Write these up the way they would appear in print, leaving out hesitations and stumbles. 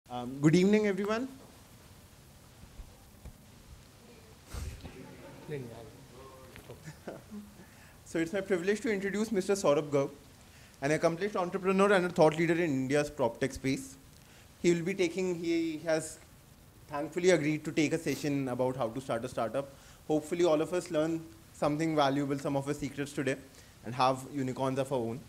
Good evening, everyone. So it's my privilege to introduce Mr. Saurabh Garg, an accomplished entrepreneur and a thought leader in India's PropTech space. He has thankfully agreed to take a session about how to start a startup. Hopefully all of us learn something valuable, some of his secrets today, and have unicorns of our own.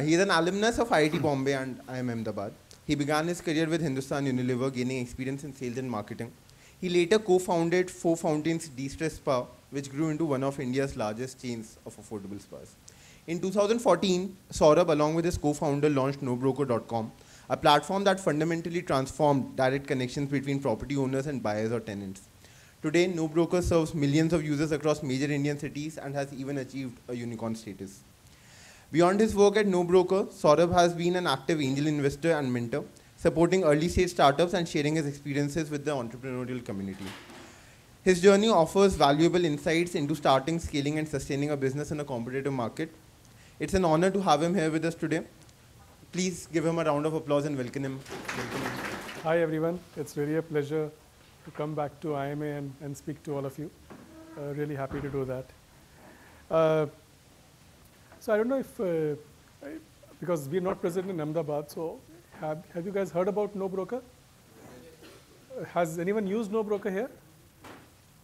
He is an alumnus of IIT Bombay and IIM Ahmedabad. He began his career with Hindustan Unilever, gaining experience in sales and marketing. He later co-founded Four Fountains De-Stress Spa, which grew into one of India's largest chains of affordable spas. In 2014, Saurabh, along with his co-founder, launched NoBroker.com, a platform that fundamentally transformed direct connections between property owners and buyers or tenants. Today, NoBroker serves millions of users across major Indian cities and has even achieved a unicorn status. Beyond his work at NoBroker, Saurabh has been an active angel investor and mentor, supporting early-stage startups and sharing his experiences with the entrepreneurial community. His journey offers valuable insights into starting, scaling, and sustaining a business in a competitive market. It's an honor to have him here with us today. Please give him a round of applause and welcome him. Hi, everyone. It's really a pleasure to come back to IIMA and speak to all of you. Really happy to do that. So I don't know if, because we're not present in Ahmedabad, so have you guys heard about NoBroker? Has anyone used NoBroker here?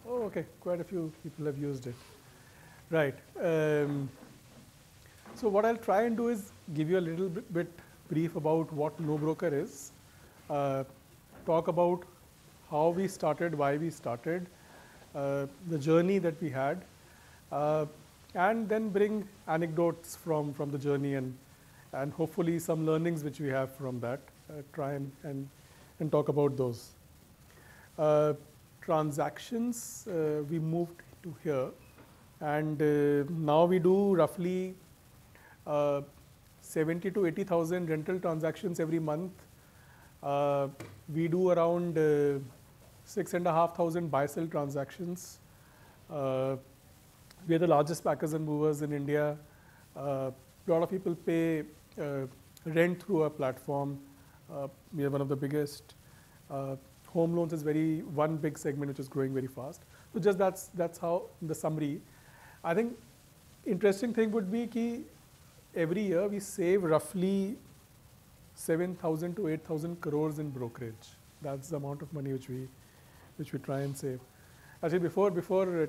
Oh, okay. Quite a few people have used it. Right. So what I'll try and do is give you a little bit brief about what NoBroker is, talk about how we started, why we started, the journey that we had, and then bring anecdotes from the journey and hopefully some learnings which we have from that, try and talk about those. Transactions, we moved to here, and now we do roughly 70 to 80,000 rental transactions every month. We do around 6,500 buy-sell transactions. We are the largest packers and movers in India. A lot of people pay rent through our platform. We are one of the biggest. Home loans is one big segment which is growing very fast. So just that's how the summary. I think interesting thing would be that every year we save roughly 7,000 to 8,000 crores in brokerage. That's the amount of money which we try and save. Actually, before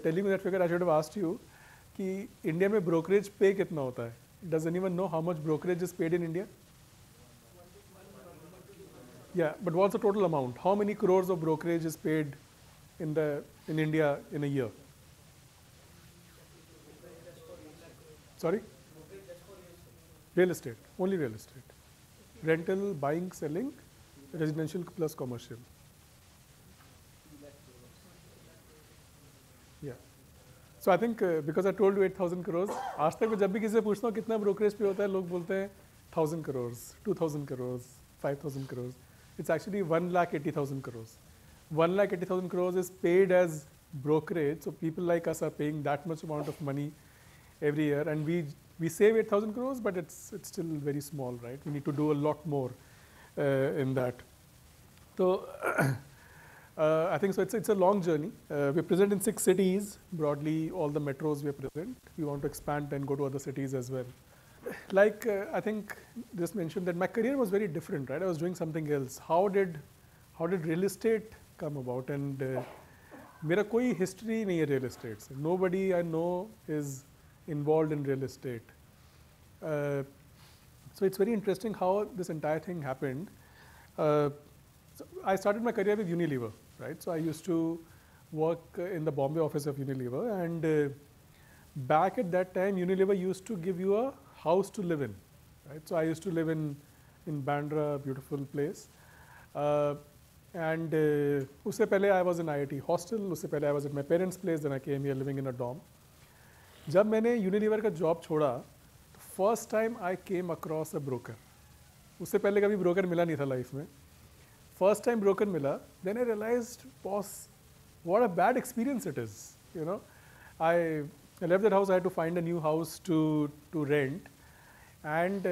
telling you that figure, I should have asked you कि India में brokerage pay कितना होता है? Does anyone know how much brokerage is paid in India? Yeah, but what's the total amount? How many crores of brokerage is paid in India in a year? Sorry? Real estate, only real estate. Rental, buying, selling, residential plus commercial. Yeah. So I think because I told you 8,000 crores, आज तक मैं जब भी किसी से पूछता हूँ कितना brokerage पे होता है, लोग बोलते हैं 1,000 crores, 2,000 crores, 5,000 crores. It's actually 1,80,000 crores. 1,80,000 crores is paid as brokerage, so people like us are paying that much amount of money every year, and we save 8,000 crores, but it's still very small, right? We need to do a lot more in that. So I think so. It's a long journey. We're present in 6 cities, broadly all the metros we're present. We want to expand and go to other cities as well. Like I think just mentioned that my career was very different, right? I was doing something else. How did real estate come about? And मेरा कोई history नहीं है real estate से. Nobody I know is involved in real estate. So it's very interesting how this entire thing happened. So I started my career with Unilever, right? So I used to work in the Bombay office of Unilever, and back at that time, Unilever used to give you a house to live in, right? So I used to live in Bandra, a beautiful place. And usse pehle I was in IIT hostel, usse pehle I was at my parents' place, then I came here living in a dorm. जब मैंने Unilever का job छोड़ा, first time I came across a broker. उससे पहले कभी broker मिला नहीं था life में. First time broker मिला, then I realized, boss, what a bad experience it is. You know, I left that house. I had to find a new house to rent, and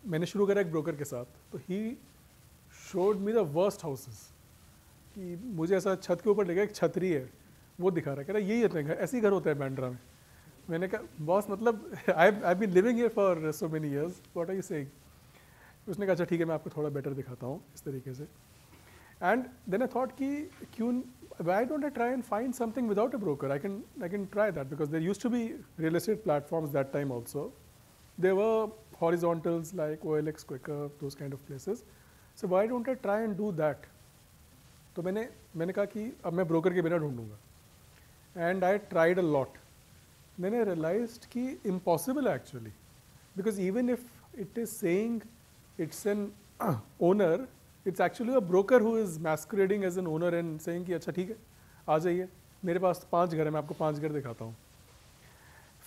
मैंने शुरू करा एक broker के साथ. तो he showed me the worst houses. कि मुझे ऐसा छत के ऊपर लगा एक छतरी है, वो दिखा रहा है, कह रहा यही इतने घर, ऐसे ही घर होता है बांद्रा में. मैंने कहा बॉस मतलब I've been living here for so many years, what are you saying? उसने कहा अच्छा ठीक है मैं आपको थोड़ा बेटर दिखाता हूँ इस तरीके से. And then I thought कि क्यों, why don't I try and find something without a broker? I can try that, because there used to be real estate platforms that time also. There were horizontals like OLX Quicker, those kind of places. So why don't I try and do that? तो मैंने कहा कि अब मैं broker के बिना ढूंढूंगा. And I tried a lot. मैंने realized कि impossible actually, because even if it is saying it's an owner, it's actually a broker who is masquerading as an owner and saying कि अच्छा ठीक है आ जाइए, मेरे पास 5 घर है, मैं आपको 5 घर दिखाता हूँ.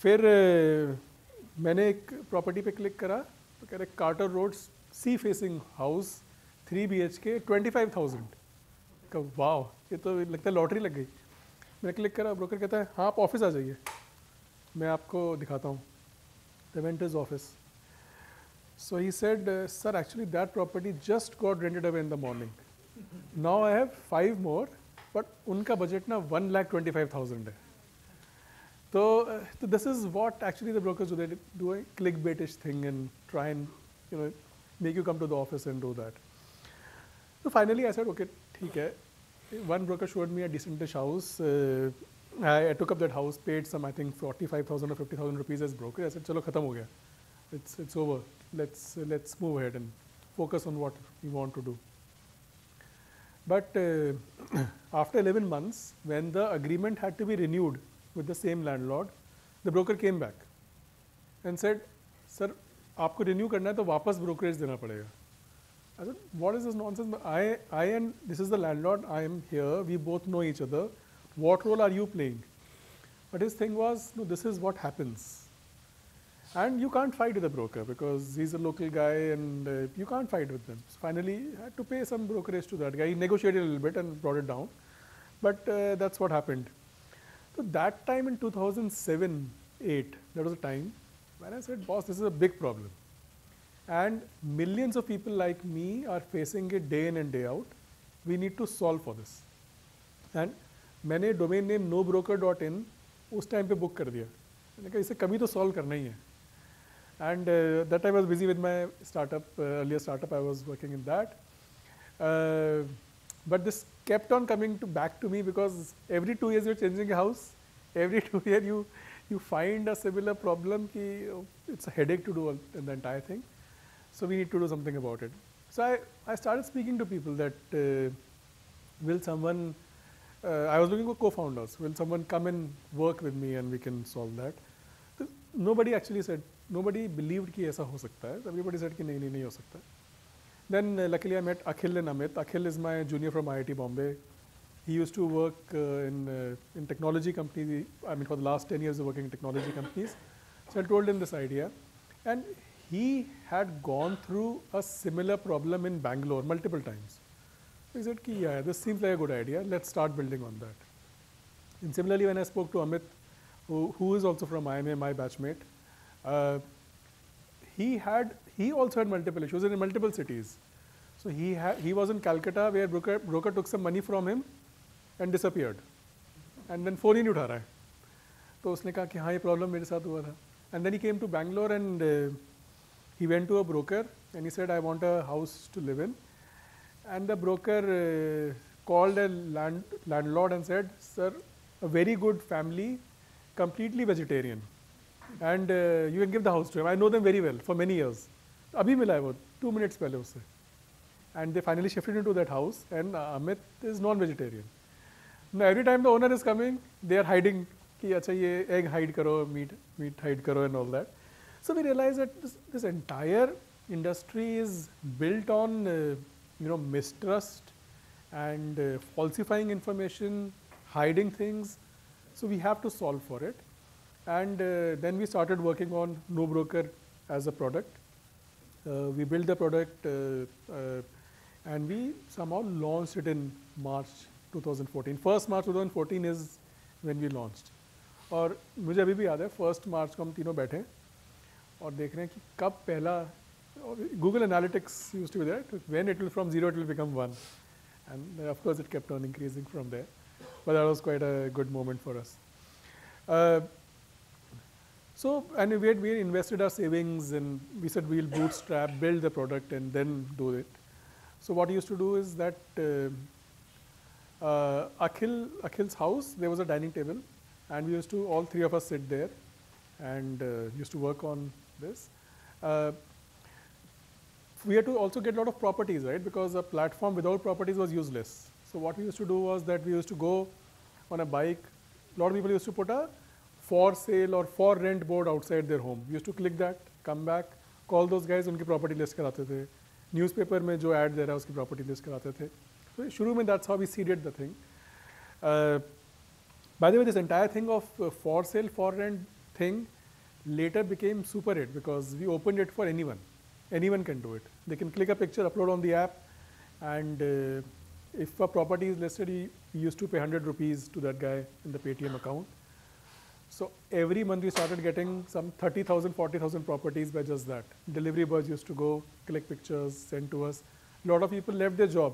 फिर मैंने एक प्रॉपर्टी पे क्लिक करा तो कह रहे Carter Road sea facing house 3 BHK 25,000 का. वाह, ये तो लगता है लॉटरी लग गई. मैंने क्लिक करा, ब्रोकर कहता है हाँ आप ऑफिस आ जाइए, मैं आपको दिखाता हूँ. I went to his office. So he said, sir, actually that property just got rented away in the morning. Now I have 5 more, but उनका budget ना 1,25,000 है. So this is what actually the brokers do. They do a clickbaitish thing and try and make you come to the office and do that. So finally I said, okay, ठीक है. One broker showed me a decentish house. I took up that house, paid some I think 45,000 or 50,000 rupees as broker. I said, चलो खत्म हो गया. It's over. Let's move ahead and focus on what we want to do. But after 11 months, when the agreement had to be renewed with the same landlord, the broker came back and said, "Sir, आपको renew करना है तो वापस brokerage देना पड़ेगा." I said, "What is this nonsense? I and this is the landlord. I am here. We both know each other. What role are you playing?" But his thing was, no, this is what happens. And you can't fight with a broker because he's a local guy and you can't fight with them. So finally, I had to pay some brokerage to that guy. He negotiated a little bit and brought it down. But that's what happened. So that time in 2007-8, there was a time when I said, boss, this is a big problem. And millions of people like me are facing it day in and day out. We need to solve for this. And मैंने domain name NoBroker.in उस time पे book कर दिया. मैंने कहा इसे कभी तो solve करना ही है. And that time I was busy with my startup, earlier startup. I was working in that. But this kept on coming back to me because every 2 years you're changing a house. Every 2 years you find a similar problem. It's a headache to do the entire thing. So we need to do something about it. So I started speaking to people that will someone, I was looking for co-founders. Will someone come and work with me and we can solve that? So nobody actually said, nobody believed कि ऐसा हो सकता है. Everybody said कि नहीं हो सकता. Then luckily I met Akhil and Amit. Akhil is my junior from IIT Bombay. He used to work in technology companies. I mean, for the last 10 years, working in technology companies. So I told him this idea, and he had gone through a similar problem in Bangalore multiple times. So he said, yeah, this seems like a good idea. Let's start building on that. And similarly, when I spoke to Amit, who is also from IIMA, my batchmate, he also had multiple issues in multiple cities. So he was in Calcutta where broker took some money from him and disappeared. And then phone ही नहीं उठा रहा है. तो उसने कहा कि हाँ ये problem मेरे साथ हुआ था. And then he came to Bangalore and he went to a broker and he said, I want a house to live in. And the broker called a landlord and said, sir, a very good family, completely vegetarian. And you can give the house to him. I know them very well for many years. अभी मिला है वो 2 minutes पहले उससे. And they finally shifted into that house and Amit is non-vegetarian. Now every time the owner is coming, they are hiding कि अच्छा ये egg hide करो, meat hide करो and all that. So we realized that this entire industry is built on mistrust and falsifying information, hiding things. So we have to solve for it. And then we started working on NoBroker as a product. We built the product and we somehow launched it in March 2014. 1st March 2014 is when we launched. और मुझे अभी भी याद है 1st March को हम तीनों बैठे और देख रहे हैं कि कब पहला Google Analytics used to be there. When it will from 0, it will become 1. And of course, it kept on increasing from there. But that was quite a good moment for us. And we invested our savings, and we said we'll bootstrap, build the product, and then do it. So what we used to do is that Akhil's house, there was a dining table, and we used to, all three of us sit there, and used to work on this. We had to also get a lot of properties, right? Because a platform without properties was useless. So what we used to do was that we used to go on a bike. A lot of people used to put a for sale or for rent board outside their home. We used to click that, come back, call those guys, उनकी property list कराते थे. Newspaper में जो ad दे रहा है उसकी property list कराते थे. So शुरू में that's how we seeded the thing. By the way, this entire thing of for sale, for rent thing later became super hit because we opened it for anyone. Anyone can do it. They can click a picture, upload on the app, and if a property is listed, we used to pay 100 rupees to that guy in the Paytm account. So every month we started getting some 30,000, 40,000 properties by just that. Delivery boys used to go, click pictures, send to us. A lot of people left their job.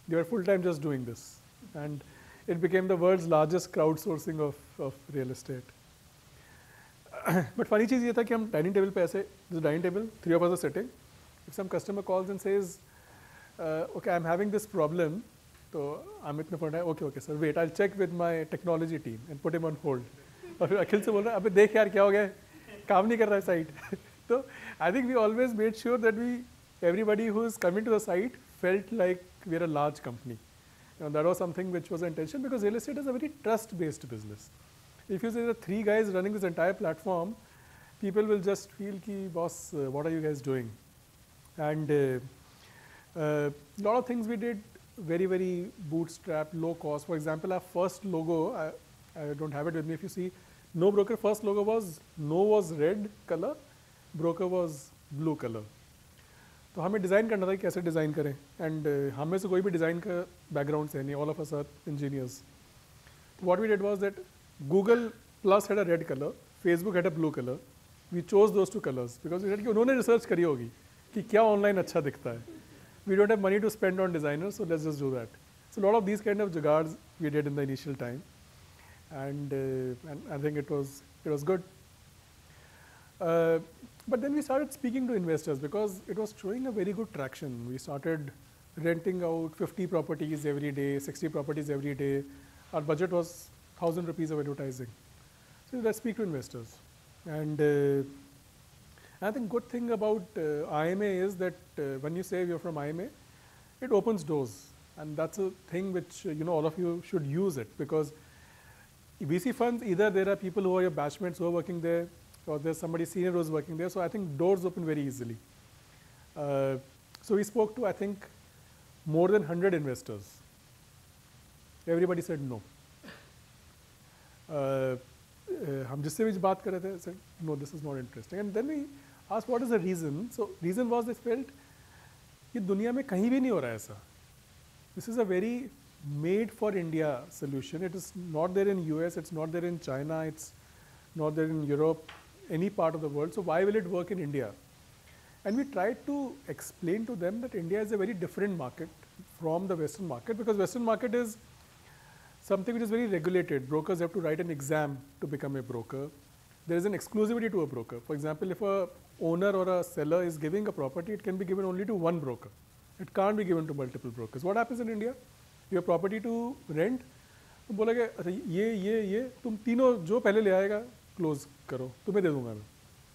They were full-time just doing this. And it became the world's largest crowdsourcing of real estate. But funny चीज़ ये था कि हम dining table पे ऐसे, this dining table, three of us are sitting. If some customer calls and says, okay, I'm having this problem, तो अमित ने बोला, okay, sir, wait, I'll check with my technology team and put him on hold. और फिर अखिल से बोल रहा है, अबे देख यार क्या हो गया, काम नहीं कर रहा है site. So I think we always made sure that everybody who is coming to the site felt like we're a large company. That was something which was an intention because real estate is a very trust-based business. If you say the three guys running this entire platform, people will just feel ki, boss, what are you guys doing? And a lot of things we did very, very bootstrap, low cost. For example, our first logo, I don't have it with me. If you see, NoBroker first logo was, No was red color, Broker was blue color. तो हमें design करना था कि कैसे design करें and हमें से कोई भी डिज़ाइन का बैकग्राउंड से नहीं all of us are engineers what we did was that Google Plus had a red colour Facebook had a blue colour we chose those two colours because कि उन्होंने रिसर्च करी होगी कि क्या ऑनलाइन अच्छा दिखता है we don't have money to spend on designers so let's just do that so lot of these kind of जुगाड्स we did in the initial time and I think it was good But then we started speaking to investors because it was showing a very good traction. We started renting out 50 properties every day, 60 properties every day. Our budget was 1,000 rupees of advertising. So let's speak to investors. And I think good thing about IIMA is that when you say you're from IIMA, it opens doors. And that's a thing which all of you should use it because VC funds, either there are people who are your batchmates who are working there, or there's somebody senior who's working there. So I think doors open very easily. So we spoke to, I think, more than 100 investors. Everybody said no. हम जिससे भी बात कर रहे थे said, no, this is not interesting. And then we asked what is the reason. So reason was they felt कि दुनिया में कहीं भी नहीं हो रहा है ऐसा. This is a very made for India solution. It is not there in US, it's not there in China, it's not there in Europe, any part of the world, so why will it work in India? And we tried to explain to them that India is a very different market from the Western market because Western market is something which is very regulated. Brokers have to write an exam to become a broker. There is an exclusivity to a broker. For example, if a owner or a seller is giving a property, it can be given only to one broker. It can't be given to multiple brokers. What happens in India? You have property to rent, तो बोलेगा ये तुम तीनों जो पहले ले आएगा close करो तुम्हें दे दूंगा मैं.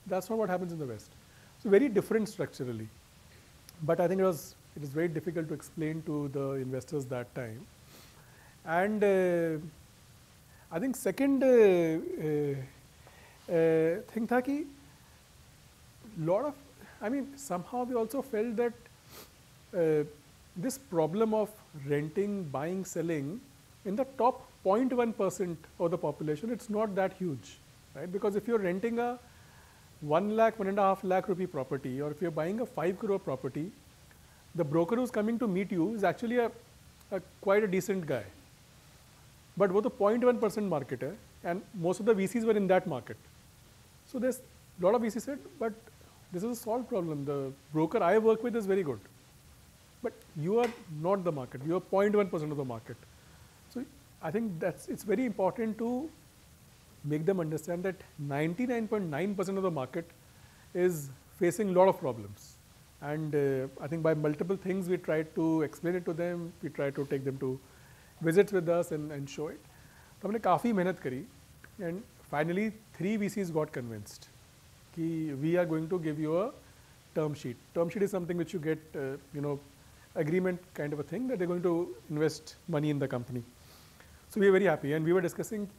That's not what happens in the West. So very different structurally. But I think it is very difficult to explain to the investors that time. And I think second thing था कि somehow we also felt that this problem of renting, buying, selling in the top 0.1% of the population, it's not that huge. Right? Because if you're renting a 1 lakh, 1.5 lakh rupee property, or if you're buying a 5 crore property, the broker who's coming to meet you is actually quite a decent guy. But वो तो 0.1% market है, and most of the VCs were in that market. So there's a lot of VCs said, but this is a solved problem. The broker I work with is very good, but you are not the market. You are 0.1% of the market. So I think it's very important to make them understand that 99.9% of the market is facing a lot of problems. And I think by multiple things we try to explain it to them, we try to take them to visits with us and show it. So हमने काफ़ी मेहनत करी, and finally 3 VCs got convinced कि we are going to give you a term sheet. Term sheet is something which you get, agreement kind of a thing that they're going to invest money in the company. So we were very happy, and we were discussing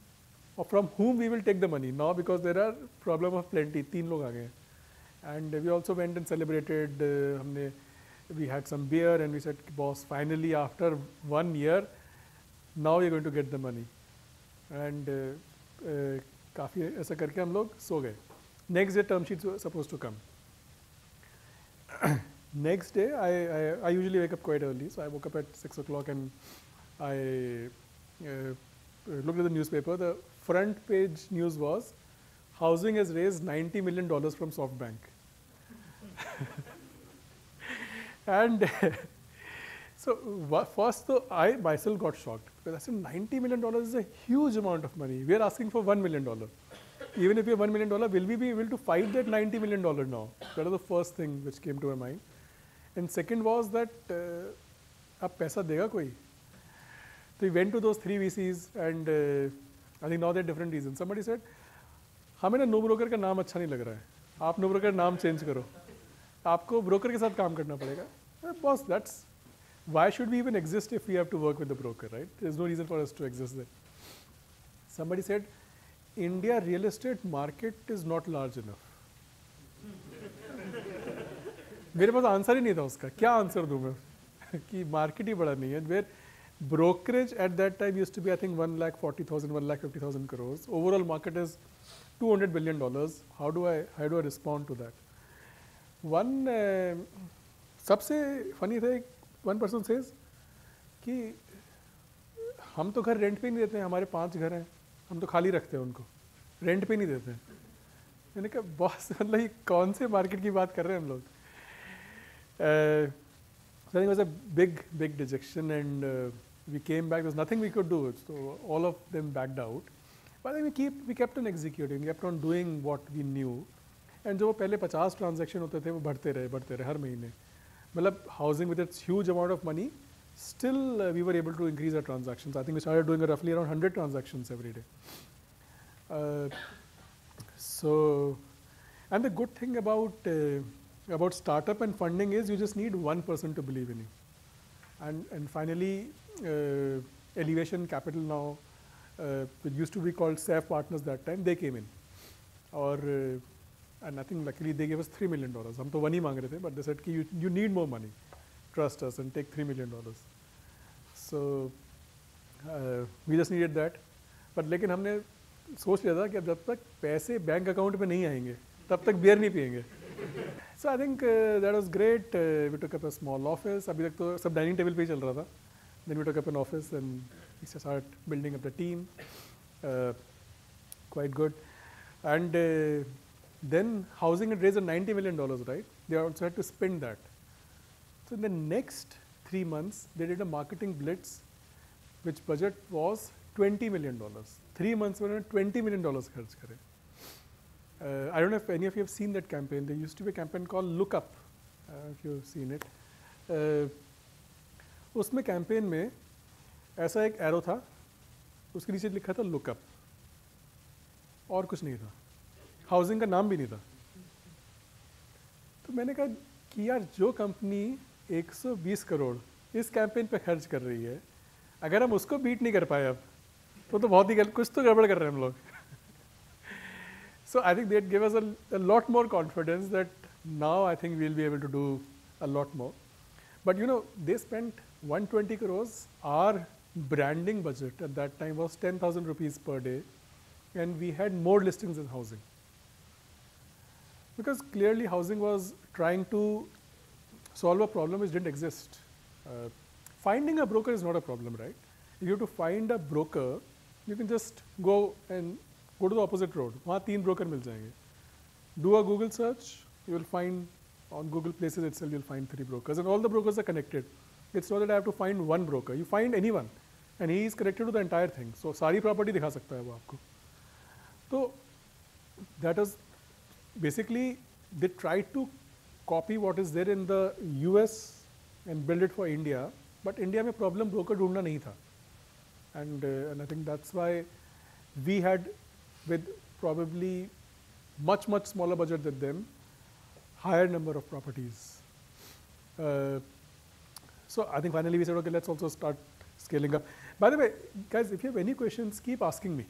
from whom we will take the money now, because there are problem of plenty. 3 लोग आ गए, and we also went and celebrated. We had some beer, and we said, boss, finally after 1 year, now we're going to get the money. And काफ़ी ऐसा करके हम लोग सो गए. Next day term sheets were supposed to come. Next day I usually wake up quite early, so I woke up at 6 o'clock and I looked at the newspaper. The front page news was, housing has raised $90 million from SoftBank. And so first though, I myself got shocked, because I said $90 million is a huge amount of money. We are asking for $1 million. Even if we have $1 million, will we be able to fight that $90 million now? That was the first thing which came to my mind. And second was that, ab paisa dega koi? So we went to those 3 VCs, and I think now there are different reasons. Somebody said, हमें ना NoBroker का नाम अच्छा नहीं लग रहा है, आप NoBroker नाम change करो, आपको broker के साथ काम करना पड़ेगा. Boss, that's, why should we even exist if we have to work with the broker, right? There's no reason for us to exist there. Somebody said, India real estate market is not large enough. मेरे पास answer ही नहीं था उसका, क्या answer दूँ मैं कि market ही बड़ा नहीं है. Where brokerage at that time used to be, I think, 1,40,000, 1,50,000 crores. Overall market is $200 billion. How do I respond to that? One सबसे funny था, one person says कि हम तो घर रेंट पे नहीं देते हैं, हमारे 5 घर हैं, हम तो खाली रखते हैं उनको, रेंट पे नहीं देते हैं. मैंने कहा बॉस, मतलब ये कौन से मार्केट की बात कर रहे हैं हम लोग. So I think it was a big dejection, and we came back. There was nothing we could do, so all of them backed out. But then we kept on executing, we kept on doing what we knew. And जो पहले 50 transaction होते थे वो बढ़ते रहे हर महीने. मतलब housing with its huge amount of money, still we were able to increase our transactions. I think we started doing roughly around 100 transactions every day. So, and the good thing about startup and funding is you just need one person to believe in you. And finally, Elevation Capital now, it used to be called SAF Partners that time, they came in. And I think luckily they gave us $3 million. हम तो 1 ही मांग रहे थे, but they said कि you need more money, trust us and take $3 million. So we just needed that. But लेकिन हमने सोच लिया था कि जब तक पैसे बैंक अकाउंट पे नहीं आएंगे तब तक बियर नहीं पिएंगे. So I think that was great. We took up a small office. अभी तक तो सब डाइनिंग टेबल पे ही चल रहा था. Then we took up an office and we started building up the team. Quite good. And then housing had raised $90 million, right? They also had to spend that. So in the next 3 months, they did a marketing blitz, which budget was $20 million. 3 months में $20 million खर्च करे. I don't know if any of you have seen that campaign. There used to be a campaign called Look Up, if you've seen it. उसमें campaign में ऐसा एक arrow था, उसके नीचे लिखा था Look Up, और कुछ नहीं था. हाउसिंग का नाम भी नहीं था. तो मैंने कहा कि यार जो कंपनी 120 करोड़ इस कैंपेन पे खर्च कर रही है, अगर हम उसको बीट नहीं कर पाए अब तो बहुत ही कुछ तो गड़बड़ कर रहे हैं हम लोग. So I think that gave us a lot more confidence that now I think we'll be able to do a lot more. But you know, they spent 120 crores. Our branding budget at that time was 10,000 rupees per day, and we had more listings in housing. Because clearly housing was trying to solve a problem which didn't exist. Finding a broker is not a problem, right? If you have to find a broker, you can just go to the opposite road. वहाँ 3 broker मिल जाएंगे. Do a Google search, you will find on Google Places itself, you'll find 3 brokers, and all the brokers are connected. It's not that I have to find one broker. You find anyone, and he is connected to the entire thing. So सारी property दिखा सकता है वो आपको. So that is basically they tried to copy what is there in the US and build it for India, but India में problem broker ढूंढना नहीं था, and I think that's why we had, with probably much smaller budget than them, higher number of properties. So I think finally we said, okay, let's also start scaling up. By the way, guys, if you have any questions, keep asking me.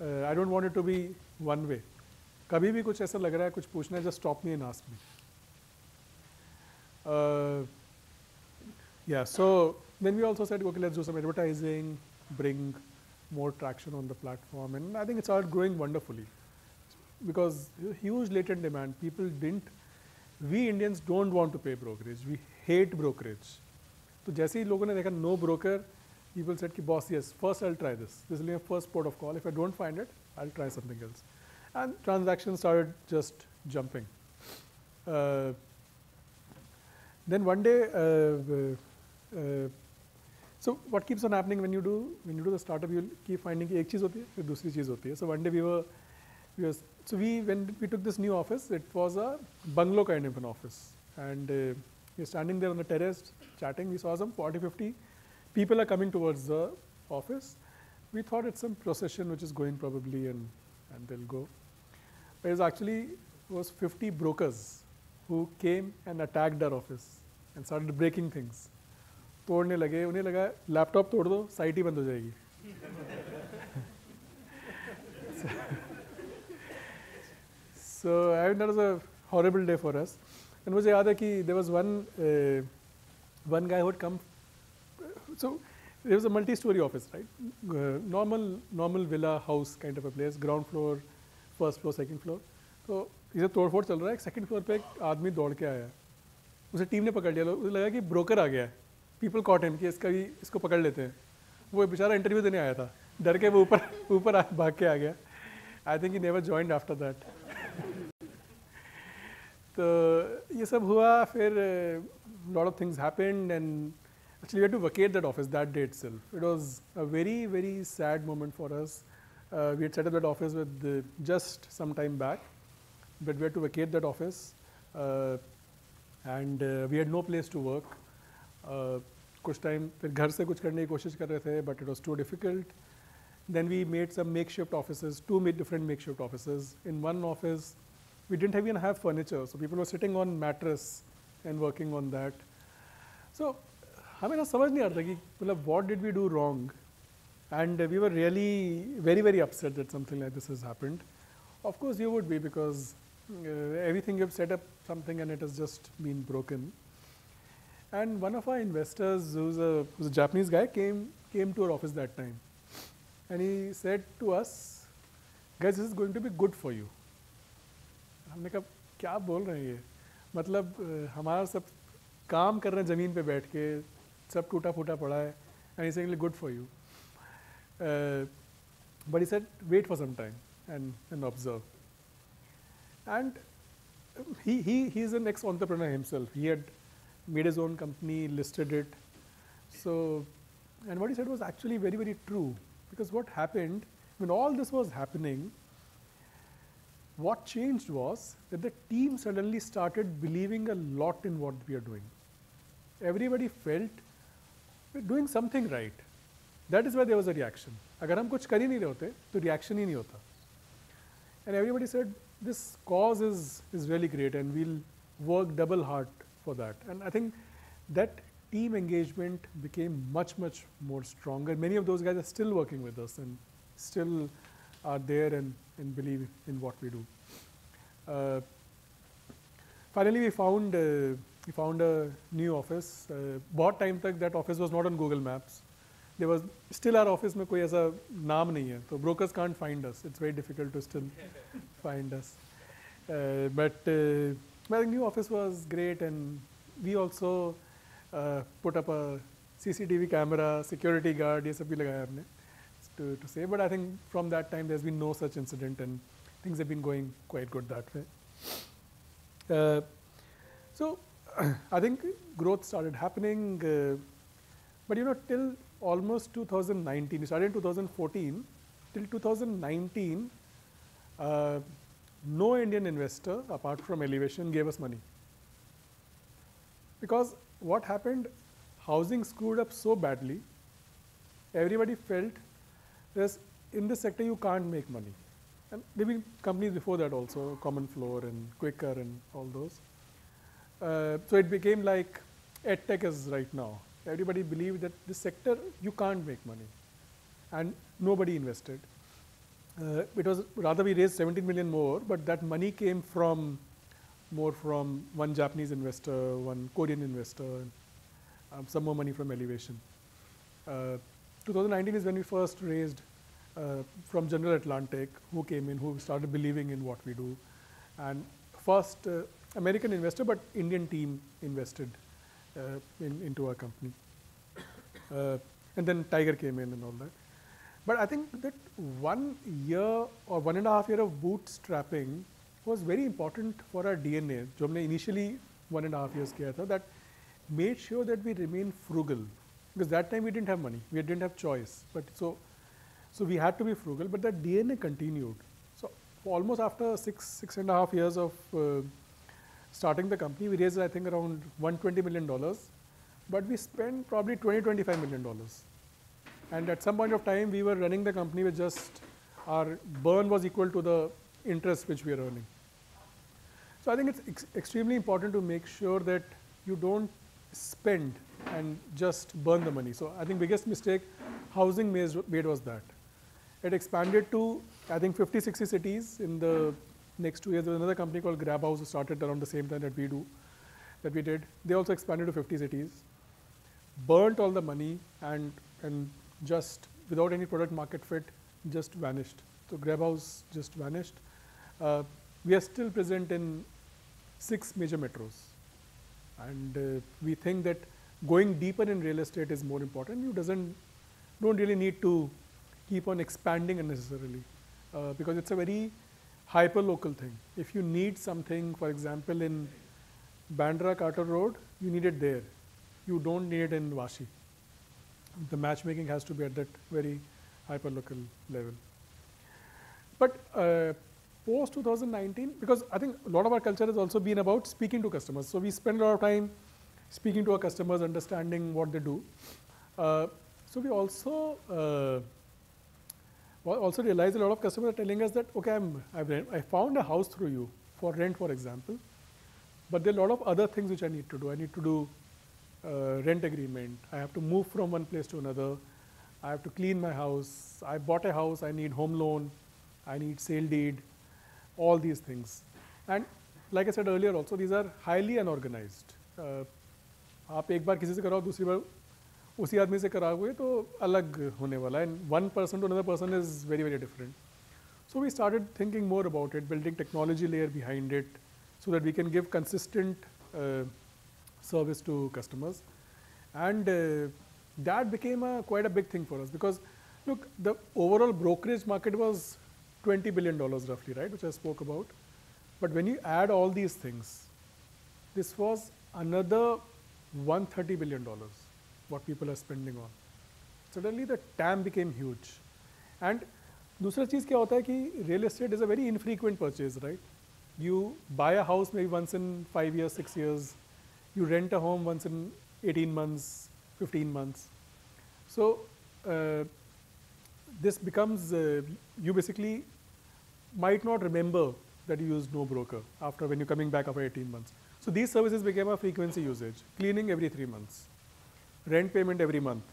I don't want it to be one way. कभी भी कुछ ऐसा लग रहा है, कुछ पूछना है, just stop me and ask me. Yeah, so then we also said, okay, let's do some advertising, bring more traction on the platform, and I think it started growing wonderfully because huge latent demand. People we Indians don't want to pay brokerage. We hate brokerage. So जैसे ही लोगों ने देखा no broker, people said कि boss, yes, first I'll try this. This will be my first port of call. If I don't find it, I'll try something else. And transactions started just jumping. Then one day, so what keeps on happening when you do the startup, you'll keep finding कि एक चीज़ होती है, फिर दूसरी चीज़ होती है. So one day when we took this new office, it was a bungalow kind of an office, and we were standing there on the terrace chatting. We saw some 40-50 people are coming towards the office. We thought it's some procession which is going probably, and they'll go. But it was 50 brokers who came and attacked our office and started breaking things. तोड़ने लगे, उन्हें लगा laptop तोड़ दो, site ही बंद हो जाएगी. So that was a horrible day for us. And मुझे याद है कि there was one guy who had come. So there was a multi-story office, right? Normal villa house kind of a place, ground floor, first floor, second floor. तो इसे तोड़फोड़ चल रहा है. सेकंड फ्लोर पे एक आदमी दौड़ के आया, उसे टीम ने पकड़ लिया. उसे लगा कि ब्रोकर आ गया है. पीपल कॉट हिम कि इसको पकड़ लेते हैं. वो बेचारा इंटरव्यू देने आया था, डर के वो ऊपर भाग के आ गया. I think he never joined after that. तो ये सब हुआ. फिर lot of things happened, and actually we had to vacate that office that day itself. It was a very sad moment for us. We had set up that office with just some time back, but we had to vacate that office, and we had no place to work. कुछ time फिर घर से कुछ करने की कोशिश कर रहे थे, but it was too difficult. Then we made some makeshift offices, 2 different makeshift offices. In one office, we didn't even have furniture, so people were sitting on mattress and working on that. So हमें ना समझ नहीं आ रहा था कि मतलब what did we do wrong, and we were really very upset that something like this has happened. Of course you would be, because everything you've set up something and it has just been broken. And one of our investors, who's a Japanese guy, came to our office that time, and he said to us, guys, this is going to be good for you. हमने कहा क्या बोल रहे हैं ये, मतलब हमारा सब काम कर रहे हैं ज़मीन पे बैठ के, सब टूटा फूटा पड़ा है, and he's saying good for you. But he said wait for some time and observe. And he is an ex-entrepreneur himself. He had made his own company, listed it. So, and what he said was actually very true, because what happened when all this was happening, what changed was that the team suddenly started believing a lot in what we are doing. Everybody felt we're doing something right. That is why there was a reaction. अगर हम कुछ कर ही नहीं रहे होते, तो reaction ही नहीं होता. And everybody said, this cause is really great, and we'll work double hard for that. And I think that team engagement became much more stronger. Many of those guys are still working with us and still are there and believe in what we do. Finally, we found a new office. बहुत time तक that office was not on Google Maps. There was still our office में कोई ऐसा नाम नहीं है, तो brokers can't find us. It's very difficult to still find us. But the new office was great, and we also put up a CCTV camera, security guard, ये सब भी लगाया हमने to say. But I think from that time there's been no such incident, and things have been going quite good that way. So I think growth started happening, but till almost 2019, we started in 2014, till 2019, no Indian investor apart from Elevation gave us money. Because what happened, housing screwed up so badly, everybody felt that in this sector you can't make money. And there have been companies before that also, Common Floor and Quicker and all those. So it became like EdTech is right now. Everybody believed that this sector, you can't make money. And nobody invested. It was rather we raised 17 million more, but that money came from more from one Japanese investor, one Korean investor, some more money from Elevation. 2019 is when we first raised from General Atlantic, who came in, who started believing in what we do. And first American investor, but Indian team invested into our company. And then Tiger came in and all that. But I think that 1 year or 1.5 years of bootstrapping was very important for our DNA. जो हमने initially 1.5 years किया था, that made sure that we remain frugal. Because that time we didn't have money, we didn't have choice. But so we had to be frugal, but that DNA continued. So almost after 6.5 years of starting the company, we raised I think around $120 million, but we spent probably $20-25 million. And at some point of time, we were running the company with just our burn was equal to the interest which we are earning. So I think it's extremely important to make sure that you don't spend and just burn the money. So I think biggest mistake housing made was that. It expanded to, I think, 50-60 cities in the next 2 years. There was another company called Grab House who started around the same time that we did. They also expanded to 50 cities, burnt all the money and just without any product market fit, just vanished. So Grab House just vanished. We are still present in 6 major metros. And we think that going deeper in real estate is more important. You don't really need to keep on expanding unnecessarily because it's a very hyper-local thing. If you need something, for example, in Bandra Carter Road, you need it there. You don't need it in Vashi. The matchmaking has to be at that very hyper-local level. But post 2019, because I think a lot of our culture has also been about speaking to customers. So we spend a lot of time speaking to our customers, understanding what they do. So we also realized a lot of customers are telling us that, okay, I found a house through you for rent, for example, but there are a lot of other things which I need to do. I need to do rent agreement. I have to move from one place to another. I have to clean my house. I bought a house. I need home loan. I need sale deed, all these things. And like I said earlier also, these are highly unorganized. आप एक बार किसी से कराओ, दूसरी बार उसी आदमी से कराओगे तो अलग होने वाला है. And one person to another person is very, very different. So we started thinking more about it, building technology layer behind it so that we can give consistent service to customers. And that became quite a big thing for us because look, the overall brokerage market was $20 billion roughly, right, which I spoke about. But when you add all these things, this was another $130 billion, what people are spending on. Suddenly the TAM became huge. And दूसरा चीज़ क्या होता है कि real estate is a very infrequent purchase, right? You buy a house maybe once in 5 years, 6 years. You rent a home once in 18 months, 15 months. So this becomes, you basically might not remember that you used NoBroker after when you're coming back after 18 months. So these services became a frequency usage, cleaning every 3 months, rent payment every month.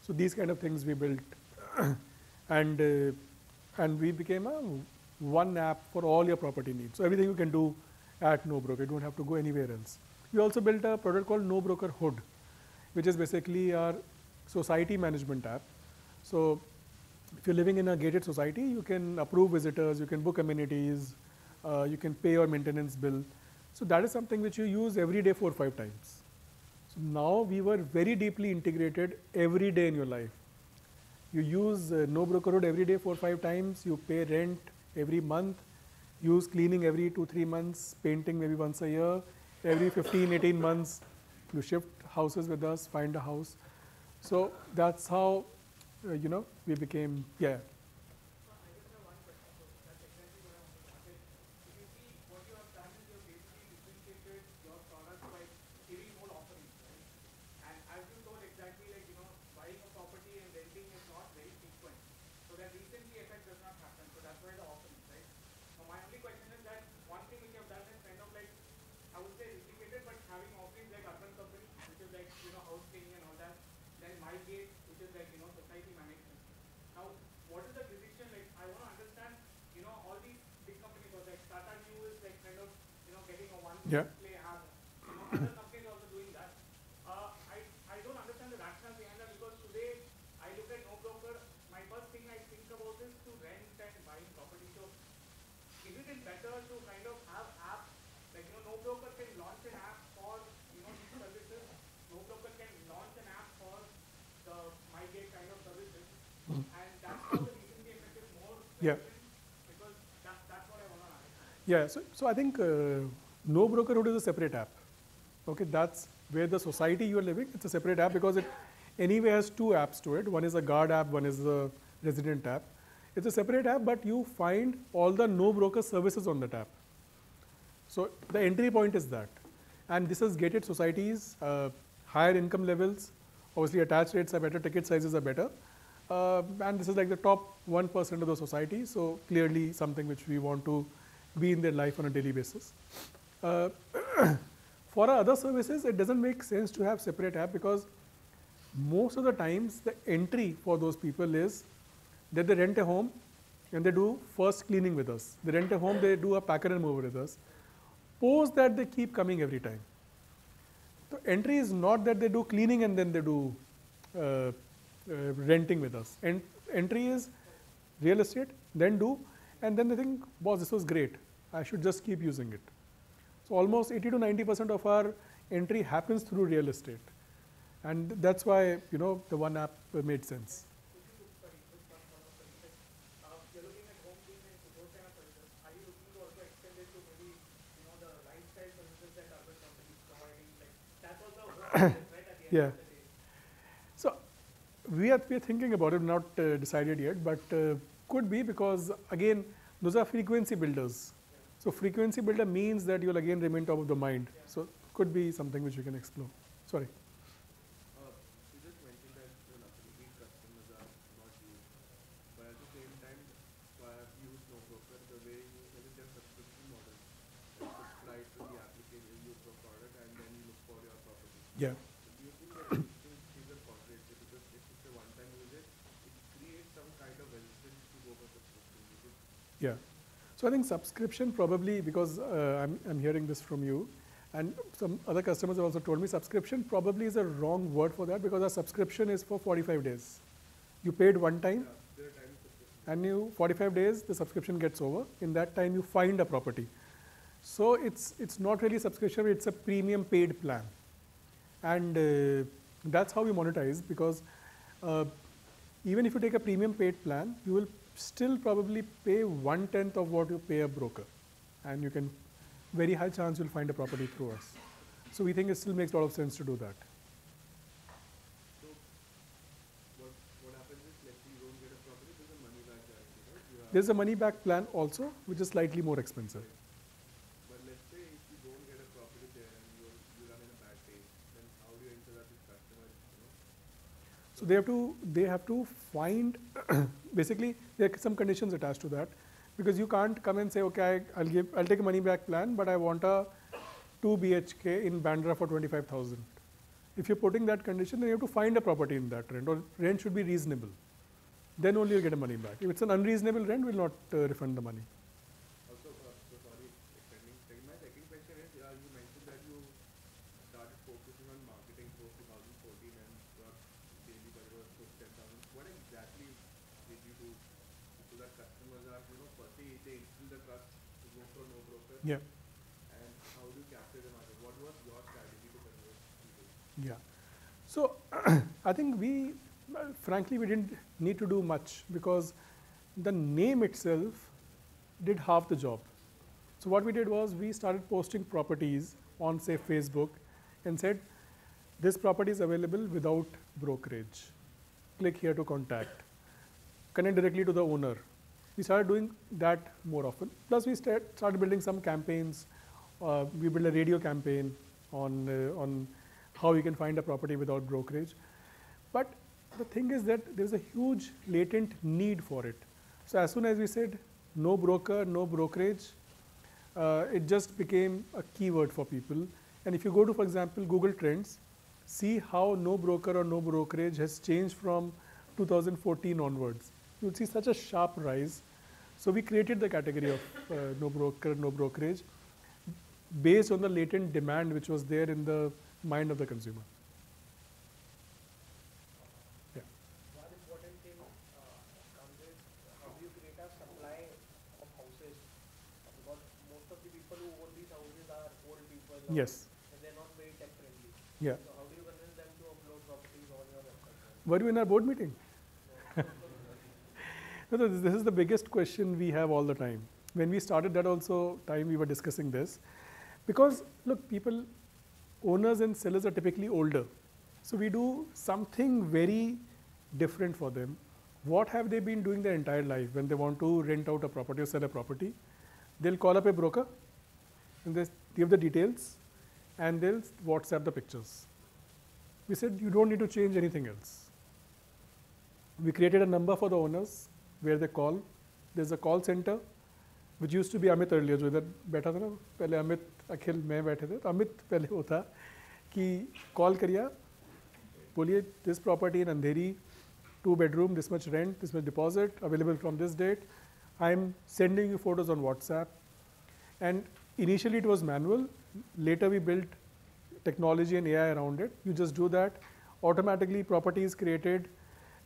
So these kind of things we built. And we became a one app for all your property needs. So everything you can do at NoBroker, you don't have to go anywhere else. We also built a product called NoBroker Hood, which is basically our society management app. So if you're living in a gated society, you can approve visitors, you can book amenities, you can pay your maintenance bill. So that is something which you use every day 4 or 5 times. So now we were very deeply integrated every day in your life. You use NoBroker Hood every day 4 or 5 times, you pay rent every month, use cleaning every 2-3 months, painting maybe once a year, every 15-18 months, you shift houses with us, find a house. So that's how, we became, yeah. Yeah. Other companies also doing that. I don't understand the rationale behind that because today I look at NoBroker, my first thing I think about is to rent and buying property. So isn't it better to kind of have apps like NoBroker can launch an app for these services. NoBroker can launch an app for the MyGate kind of services, and that's how the recency effect is more relevant, because that's what I want to ask. Yeah. So I think NoBrokerhood is a separate app. Okay, that's where the society you are living. It's a separate app because it anyway has 2 apps to it. One is a guard app, one is a resident app. It's a separate app, but you find all the NoBroker services on that app. So the entry point is that. And this is gated societies, higher income levels, obviously attach rates are better, ticket sizes are better. And this is like the top 1% of the society, so clearly something which we want to be in their life on a daily basis. For our other services, it doesn't make sense to have separate app because most of the times the entry for those people is that they rent a home and they do first cleaning with us. They rent a home, they do a packer and mover with us. Post that they keep coming every time. The entry is not that they do cleaning and then they do renting with us. And entry is real estate, then do, and then they think, boss, this was great. I should just keep using it. So almost 80 to 90% of our entry happens through real estate. And that's why, the one app made sense. You're looking at home cleaning and those kind of services. Are you looking to also extend it to maybe, the lifestyle services that urban companies providing? Like that's also a home business, right? At the end of the day. So we are thinking about it, not decided yet, but could be because again, those are frequency builders. So frequency builder means that you'll again remain top of the mind. So could be something which we can explore. Sorry. You just mentioned that luckily customers are not used, but at the same time, so I have used NoBroker. The way you use it is just subscription model. You subscribe to the application, you use the product, and then you look for your property. Yeah. So do you think that is a contradiction because if it's a one-time usage, it creates some kind of resistance to go for subscription? Yeah. So I think subscription probably, because I'm hearing this from you, and some other customers have also told me subscription probably is a wrong word for that because our subscription is for 45 days. You paid one time, and 45 days the subscription gets over. In that time you find a property. So it's not really subscription, it's a premium paid plan. And that's how we monetize because even if you take a premium paid plan, you will still probably pay 1/10 of what you pay a broker, and you can very high chance you'll find a property through us. So we think it still makes a lot of sense to do that. So what happens is, let's say you don't get a property, there's a money back guarantee, right? There's a money back plan also, which is slightly more expensive. But let's say if you don't get a property there and you run in a bad phase, then how do you interact with customers? So they have to find basically there are some conditions attached to that, because you can't come and say, okay, I'll take a money back plan, but I want a 2 BHK in Bandra for 25,000. If you're putting that condition, then you have to find a property in that rent, or rent should be reasonable. Then only you'll get a money back. If it's an unreasonable rent, we'll not refund the money. Also, so sorry, my second question is, you mentioned that you started focusing on marketing post 2014 and your daily budget was close to 10,000. What exactly did you do so that customers are, firstly they instill the trust to go for NoBroker? Yeah. And how do you capture the market? What was your strategy to convert people? Yeah. So I think frankly, we didn't need to do much because the name itself did half the job. So what we did was we started posting properties on, say, Facebook and said, this property is available without brokerage. Click here to contact. Connect directly to the owner. We started doing that more often. Plus, we started building some campaigns. We built a radio campaign on how you can find a property without brokerage. But the thing is that there's a huge latent need for it. So as soon as we said no broker, no brokerage, it just became a keyword for people. And if you go to, for example, Google Trends, see how no broker or no brokerage has changed from 2014 onwards. You'll see such a sharp rise. So we created the category of no broker, no brokerage based on the latent demand which was there in the mind of the consumer. Yeah. One important thing comes is how do you create a supply of houses? Because most of the people who own these houses are old people. Yes. And they're not very tech friendly. Yeah. So how do you convince them to upload properties on your website? Were you in our board meeting? No, this is the biggest question we have all the time. When we started that also time we were discussing this. Because look, people, owners and sellers are typically older. So we do something very different for them. What have they been doing their entire life when they want to rent out a property or sell a property? They'll call up a broker and they give the details and they'll WhatsApp the pictures. We said you don't need to change anything else. We created a number for the owners where they call. There's a call center, which used to be Amit earlier, जो इधर बैठा था ना, पहले अमित, अखिल, मैं बैठे थे, तो अमित पहले वो था कि call करिए, बोलिए this property in Andheri, 2 bedroom, this much rent, this much deposit, available from this date. I'm sending you photos on WhatsApp. And initially it was manual. Later we built technology and AI around it. You just do that. Automatically property is created.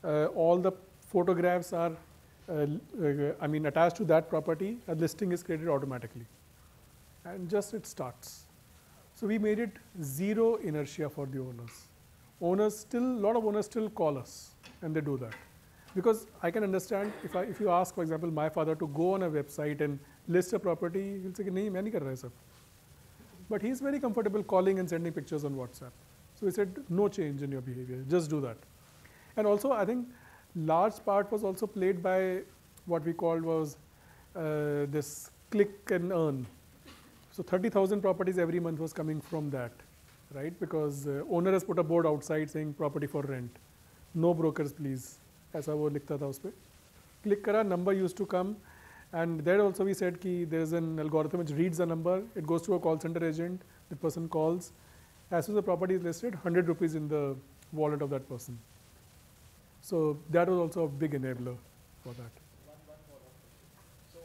All the photographs are attached to that property. A listing is created automatically. And just it starts. So we made it zero inertia for the owners. A lot of owners still call us and they do that. Because I can understand if you ask, for example, my father to go on a website and list a property, he'll say, nahi, main nahi kar raha hai sab. But he's very comfortable calling and sending pictures on WhatsApp. So we said, no change in your behavior, just do that. And also, I think large part was also played by what we called was this click and earn. So 30,000 properties every month was coming from that, right? Because owner has put a board outside saying property for rent. No brokers, please. ऐसा वो लिखता था उस पर. Click करा, number used to come. And there also we said कि there is an algorithm which reads the number. It goes to a call center agent. The person calls. As soon as the property is listed, 100 rupees in the wallet of that person. So that was also a big enabler for that. One more question. So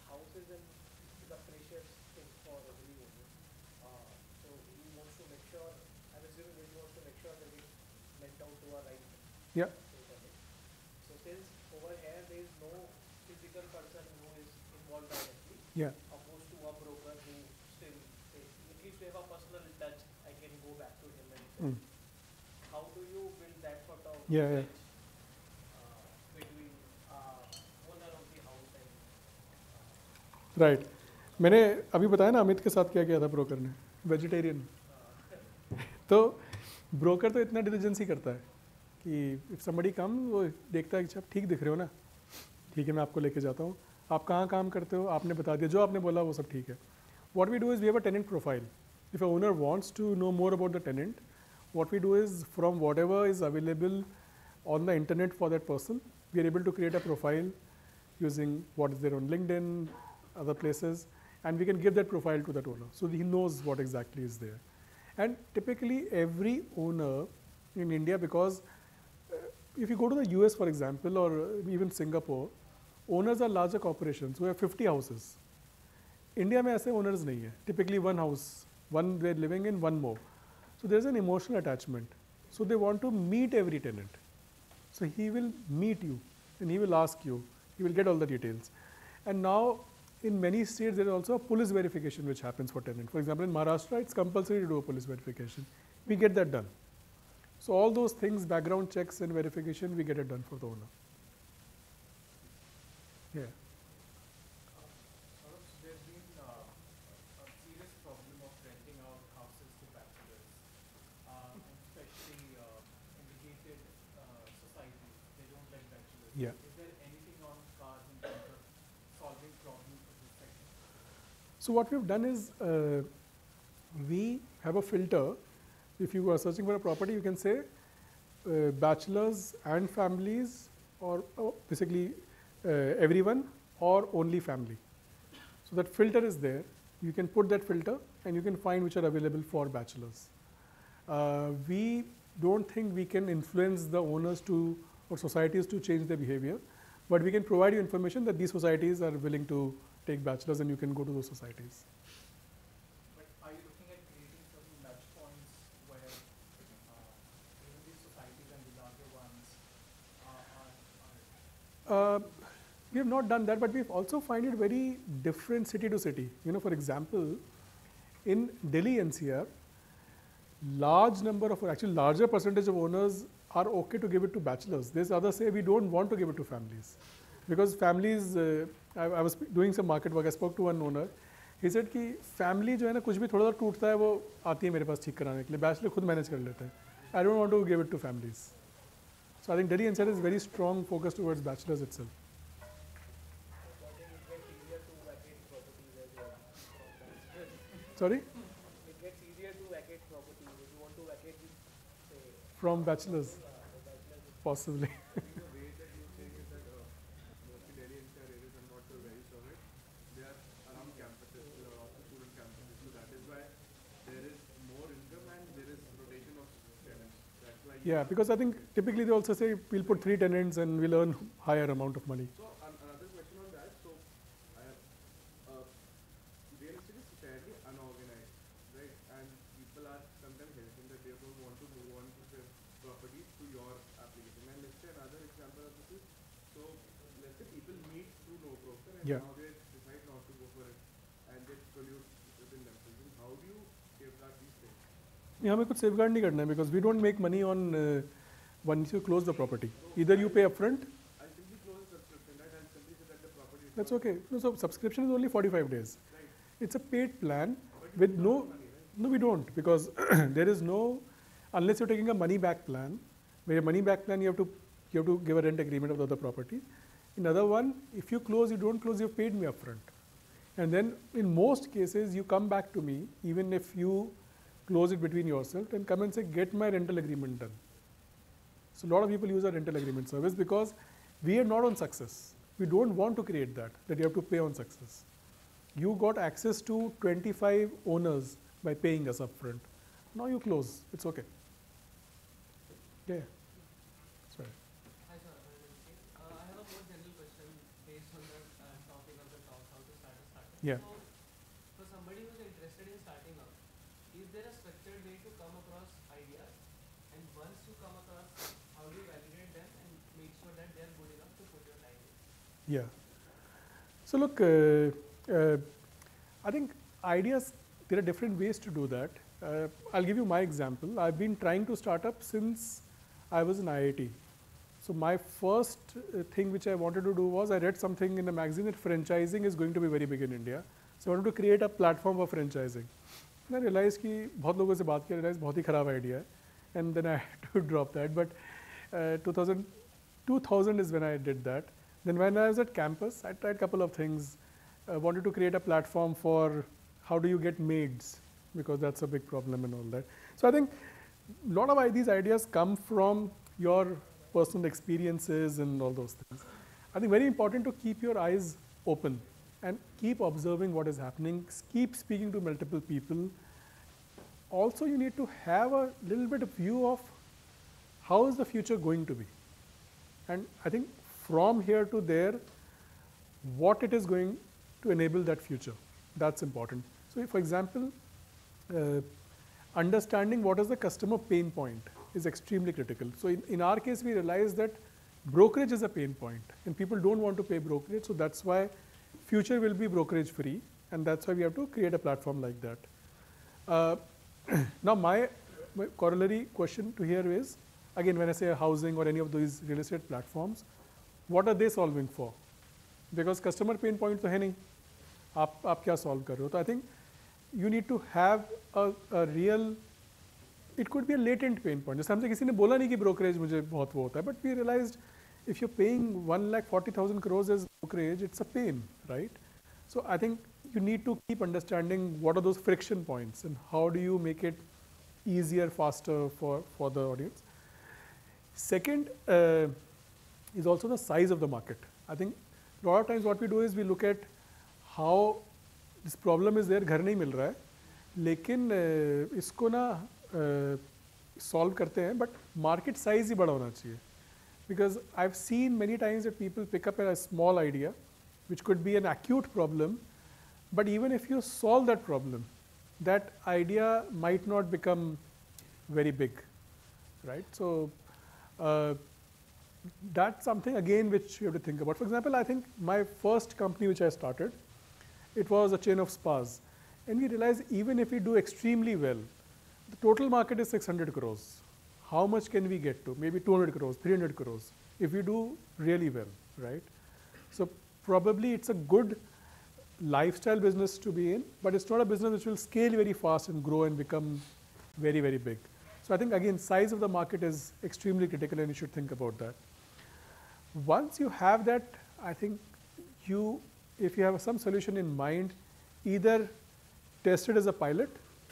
houses is a precious thing for every owner. So he wants to make sure, I'm assuming that he wants to make sure that it's lent out to a right. Yeah. So since over here there is no physical person who is involved directly, Yeah. opposed to a broker who still, say, at least we have a personal touch, I can go back to him and say, how do you build that sort of Yeah. bridge, between owner of the house and right मैंने अभी बताया ना अमित के साथ क्या किया था broker ने वेजिटेरियन तो ब्रोकर तो इतना डिलिजेंस ही करता है कि इफ समबडी कम वो देखता है कि अच्छा ठीक दिख रहे हो ना ठीक है मैं आपको लेके जाता हूँ आप कहाँ काम करते हो आपने बता दिया जो आपने बोला वो सब ठीक है what we do is we have a tenant profile if a owner wants to know more about the tenant what we do is from whatever is available on the internet for that person we are able to create a profile using what is there on LinkedIn other places and we can give that profile to that owner so he knows what exactly is there and typically every owner in India because if you go to the US for example or even Singapore owners are larger corporations who have 50 houses India में ऐसे owners नहीं है typically one house one they're living in one more so there's an emotional attachment so they want to meet every tenant so he will meet you and he will ask you he will get all the details and now in many states there is also a police verification which happens for tenant for example in Maharashtra it's compulsory to do a police verification we get that done so all those things background checks and verification we get it done for the owner yeah There's been Yeah. Is there anything on cards in terms of solving problems for this segment? So what we've done is we have a filter. If you are searching for a property, you can say bachelors and families, or basically everyone, or only family. So that filter is there. You can put that filter and you can find which are available for bachelors. We don't think we can influence the owners to or societies to change their behavior, but we can provide you information that these societies are willing to take bachelors and you can go to those societies. But are you looking at creating certain touch points where even these societies and the larger ones are We have not done that, but we've also find it very different city to city. You know, for example, in Delhi NCR, large number of, actually larger percentage of owners are okay to give it to bachelors. There's others say we don't want to give it to families. Because families, I was doing some market work, I spoke to one owner. He said कि family जो है ना कुछ भी थोड़ा सा टूटता है वो आती है मेरे पास ठीक कराने के लिए, bachelor खुद manage कर लेते हैं. I don't want to give it to families. So I think Delhi NCR is very strong focus towards bachelors itself. Sorry? it gets easier to vacate properties if you want to vacate this, say, From bachelors, possibly. I think the way that you're saying is that mostly Delhi NCR areas, I'm not sure where you saw it, they are around campuses, also student campuses. So that is why there is more income and there is rotation of tenants. That's why. Yeah, because I think typically they also say we'll put 3 tenants and we'll earn higher amount of money. So another question on that. So real estate is fairly unorganized, right? And people are sometimes hesitant that they don't want to move on to the properties to your application. And let's say another example of this is, so let's say people meet through NoBroker and Yeah. now they decide not to go for it and they pollute within themselves. And how do you safeguard these things? Yeah, हमें कुछ safeguard नहीं करना है because we don't make money on once you close the property. Either you pay upfront. I simply close the subscription, right? And simply say that the property is That's okay. No, so subscription is only 45 days. right. It's a paid plan But you with don't no. earn money, right? No, we don't, because there is no, unless you're taking a money back plan, where a money back plan you have to give a rent agreement of the other property. In other one, if you close, you don't close, you've paid me upfront. And then in most cases, you come back to me, even if you close it between yourself, and come and say, get my rental agreement done. So a lot of people use our rental agreement service because we are not on success. We don't want to create that you have to pay on success. You got access to 25 owners by paying us upfront. Now you close, it's okay. Yeah. Sorry. Hi, sir. I have a more general question based on the topic of the talk, how to start a startup. Yeah. So, for somebody who's interested in starting up, is there a structured way to come across ideas? And once you come across, how do you validate them and make sure that they're good enough to put your time in? Yeah. So look, I think ideas, there are different ways to do that. I'll give you my example. I've been trying to start up since I was in IIT. So my first thing which I wanted to do was I read something in a magazine that franchising is going to be very big in India. So I wanted to create a platform for franchising. And I realized कि बहुत लोगों से बात किया, realized बहुत ही खराब idea है. And then I had to drop that. But 2000 is when I did that. Then when I was at campus, I tried a couple of things. I wanted to create a platform for how do you get maids, because that's a big problem and all that. So I think a lot of these ideas come from your personal experiences and all those things. I think very important to keep your eyes open and keep observing what is happening, keep speaking to multiple people. Also, you need to have a little bit of view of how is the future going to be. And I think from here to there, what it is going to enable that future, that's important. So for example, understanding what is the customer pain point is extremely critical. So in our case, we realized that brokerage is a pain point and people don't want to pay brokerage. So that's why future will be brokerage free. And that's why we have to create a platform like that. Now my corollary question to here is, again, when I say housing or any of these real estate platforms, what are they solving for? Because customer pain point तो है नहीं, आप क्या solve कर रहे हो? So I think you need to have a real, it could be a latent pain point. जैसे हमसे किसी ने बोला नहीं कि brokerage मुझे बहुत वो होता है, but we realized if you're paying 1,40,000 crores as brokerage, it's a pain, right? So I think you need to keep understanding what are those friction points and how do you make it easier, faster for the audience. Second is also the size of the market. I think a lot of times what we do is we look at how this problem is there, घर नहीं मिल रहा है, लेकिन इसको ना solve करते हैं, but market size ही बड़ा होना चाहिए. Because I've seen many times that people pick up a small idea, which could be an acute problem, but even if you solve that problem, that idea might not become very big, right? So that's something again which you have to think about. For example, I think my first company which I started, it was a chain of spas, and we realized even if we do extremely well, the total market is 600 crores. How much can we get to? Maybe 200 crores, 300 crores, if we do really well, right? So probably it's a good lifestyle business to be in, but it's not a business which will scale very fast and grow and become very, very big. So I think again, size of the market is extremely critical and you should think about that. Once you have that, I think if you have some solution in mind, either test it as a pilot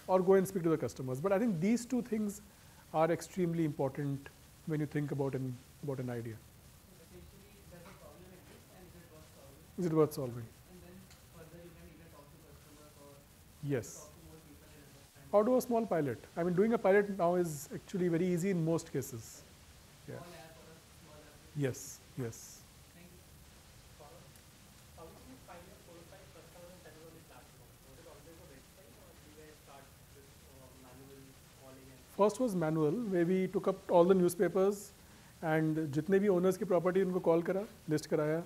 or go and speak to the customers. But I think these two things are extremely important when you think about an idea. Essentially, does a problem exist and Is it worth solving? And then further you can either talk to customers or Yes. talk to more people and understand. Or do a small pilot. I mean, doing a pilot now is actually very easy in most cases. Yeah. Small app or a small app. Yes, yes. Thank you. How did you find your qualified customers and sellers on the platform? Was it always a website or did you guys start with manual calling and First was manual, where we took up all the newspapers and जितने भी owners की property उनको call करा, list कराया,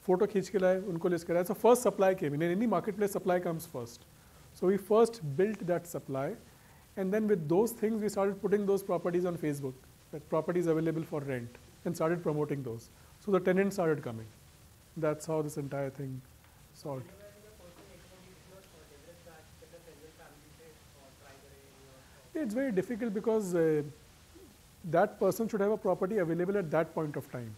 photo खींच के लाए, उनको list कराया. So first supply came in. In any marketplace, supply comes first. So we first built that supply, and then with those things we started putting those properties on Facebook, that properties available for rent, and started promoting those. So the tenants started coming. That's how this entire thing solved. It's very difficult because that person should have a property available at that point of time.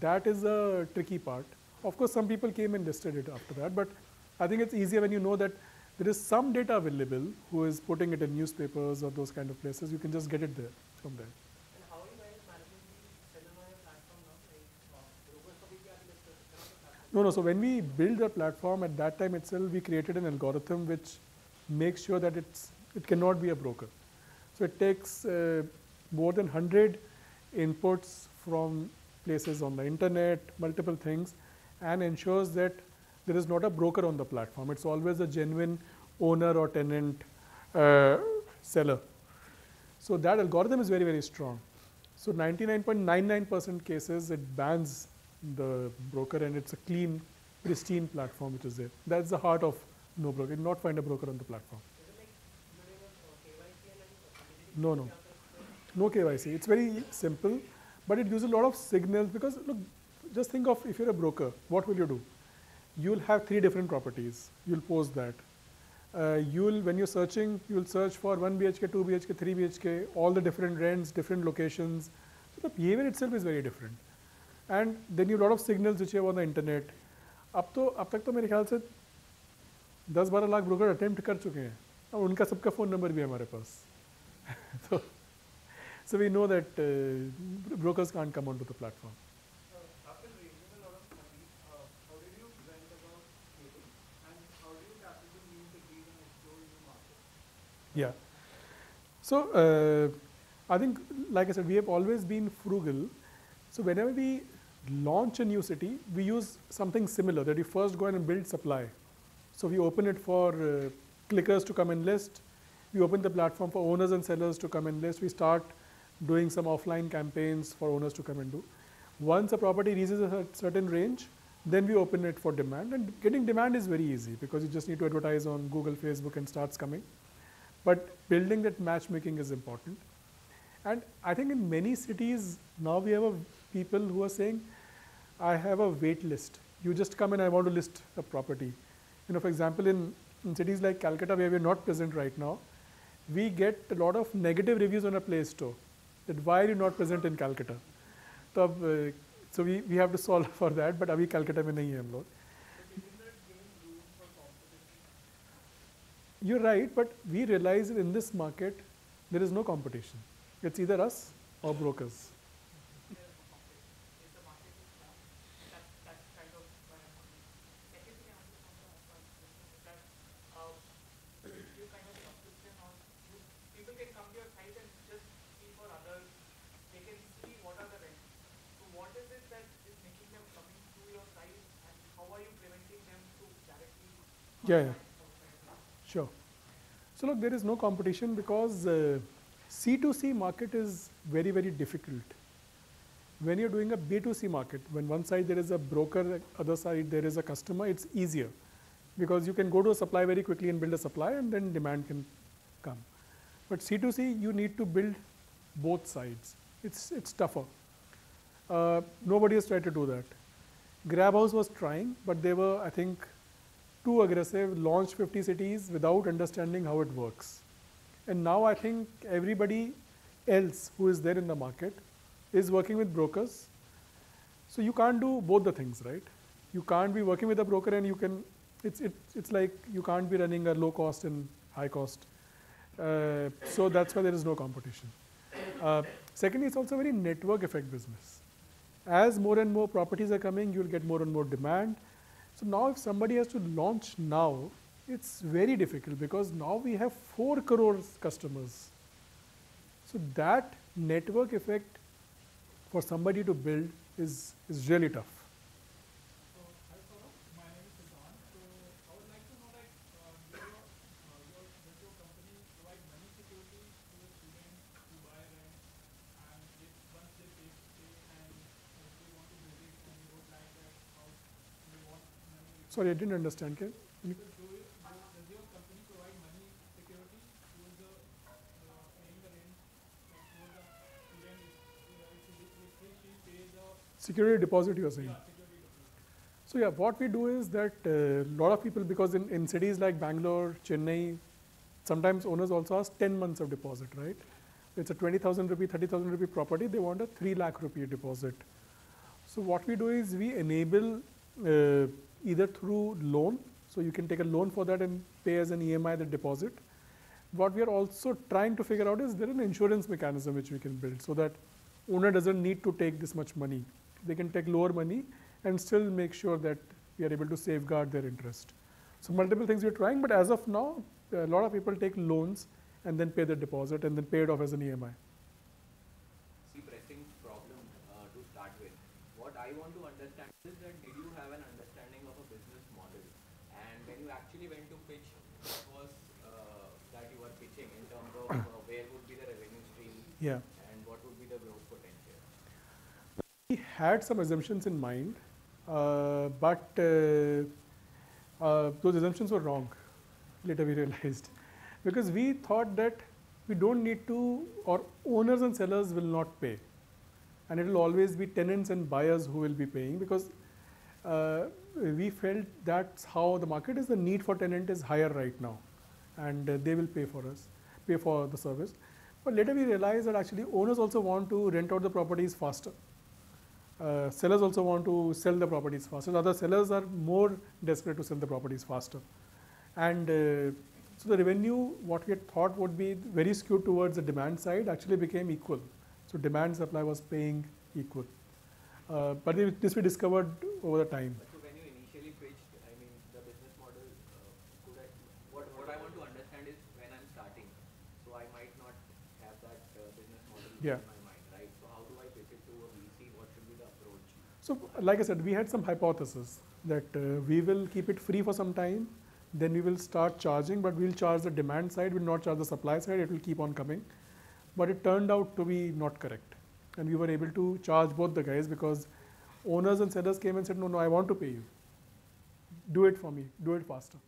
That is the tricky part. Of course, some people came and listed it after that, but I think it's easier when you know that there is some data available who is putting it in newspapers or those kind of places. You can just get it there from there. and how are you guys managing the sellers on your platform now? Like brokers को भी क्या listed on the platform? No. So when we build the platform, at that time itself, we created an algorithm which makes sure that it cannot be a broker. So it takes more than 100 inputs from places on the internet, multiple things, and ensures that there is not a broker on the platform. It's always a genuine owner or tenant seller. So that algorithm is very, very strong. So 99.99% cases, it bans the broker, and it's a clean, pristine platform which is there. That's the heart of NoBroker. You not find a broker on the platform. Is it like KYC and No KYC. It's very simple, but it uses a lot of signals because look, just think of if you're a broker, what will you do? You'll have 3 different properties. You'll post that. When you're searching, you'll search for 1 BHK, 2 BHK, 3 BHK, all the different rents, different locations. So the behavior itself is very different. And then you have a lot of signals which you have on the internet. अब तक तो मेरे ख्याल से 10-12 lakh broker attempt कर चुके हैं और उनका सबका फ़ोन नंबर भी है हमारे पास. So we know that brokers can't come onto the platform. After raising a lot of money, how did you went about scaling and how do you tackle the new cities and explore new markets? Yeah. So I think, like I said, we have always been frugal. So whenever we launch a new city, we use something similar, that we first go in and build supply. So we open it for clickers to come and list. We open the platform for owners and sellers to come and list. We start doing some offline campaigns for owners to come and do. Once a property reaches a certain range, then we open it for demand. And getting demand is very easy because you just need to advertise on Google, Facebook, and starts coming. But building that matchmaking is important. And I think in many cities, now we have people who are saying, I have a wait list. You just come and I want to list a property. For example, in cities like Calcutta, where we're not present right now, we get a lot of negative reviews on a Play Store. That why are you not present in Calcutta? So So we have to solve for that, but अभी Calcutta में नहीं है हम लोग. You're right, but we realize that in this market, there is no competition. It's either us or brokers. Yeah, sure. So look, there is no competition because C2C market is very, very difficult. When you're doing a B2C market, when one side there is a broker, other side there is a customer, it's easier because you can go to a supply very quickly and build a supply and then demand can come. But C2C, you need to build both sides. It's tougher. Nobody has tried to do that. Grabhouse was trying, but they were, I think, too aggressive, launched 50 cities without understanding how it works. And now I think everybody else who is there in the market is working with brokers. So you can't do both the things, right? You can't be working with a broker and you can, it's like you can't be running a low cost and high cost. So that's why there is no competition. Secondly, it's also a very network effect business. As more and more properties are coming, you'll get more and more demand. So now if somebody has to launch now, it's very difficult because now we have 4 crore customers. So that network effect for somebody to build is really tough. So, hi Saurabh, my name is Siddhan. So, I would like to know, like, does your company provide money security to the students who buy rent, and if once they pay and if they want to build it and they don't like that house, they want money. Sorry, I didn't understand. Can you? Does your company provide money security towards the paying the rent, like towards the student if she pays the Security deposit, you are saying? security deposit? So yeah, what we do is that a lot of people, because in cities like Bangalore, Chennai, sometimes owners also ask 10 months of deposit, right? It's a 20,000 rupee, 30,000 rupee property, they want a 3 lakh rupee deposit. So what we do is we enable either through loan, so you can take a loan for that and pay as an EMI the deposit. What we are also trying to figure out is there an insurance mechanism which we can build so that owner doesn't need to take this much money. They can take lower money and still make sure that we are able to safeguard their interest. So multiple things we're trying, but as of now, a lot of people take loans and then pay the deposit and then pay it off as an EMI. See, pressing problem to start with. What I want to understand is that did you have an understanding of a business model? And when you actually went to pitch, what was that you were pitching in terms of where would be the revenue stream and what would be the growth potential? We had some assumptions in mind, but those assumptions were wrong, later we realized. Because we thought that we don't need to, or owners and sellers will not pay. And it will always be tenants and buyers who will be paying because we felt that's how the market is. The need for tenant is higher right now and they will pay for us, pay for the service. But later we realized that actually owners also want to rent out the properties faster. Sellers also want to sell the properties faster. Other sellers are more desperate to sell the properties faster. And so the revenue, what we had thought would be very skewed towards the demand side actually became equal. So demand supply was paying equal. But this we discovered over the time. So when you initially pitched, I mean, the business model, what I want to understand is when I'm starting, so I might not have that business model in my mind, right? So how do I pitch it to a VC? What should be the approach? So like I said, we had some hypothesis that we will keep it free for some time, then we will start charging, but we'll charge the demand side, we'll not charge the supply side, it will keep on coming. But it turned out to be not correct. And we were able to charge both the guys because owners and sellers came and said, no, I want to pay you. Do it for me, do it faster.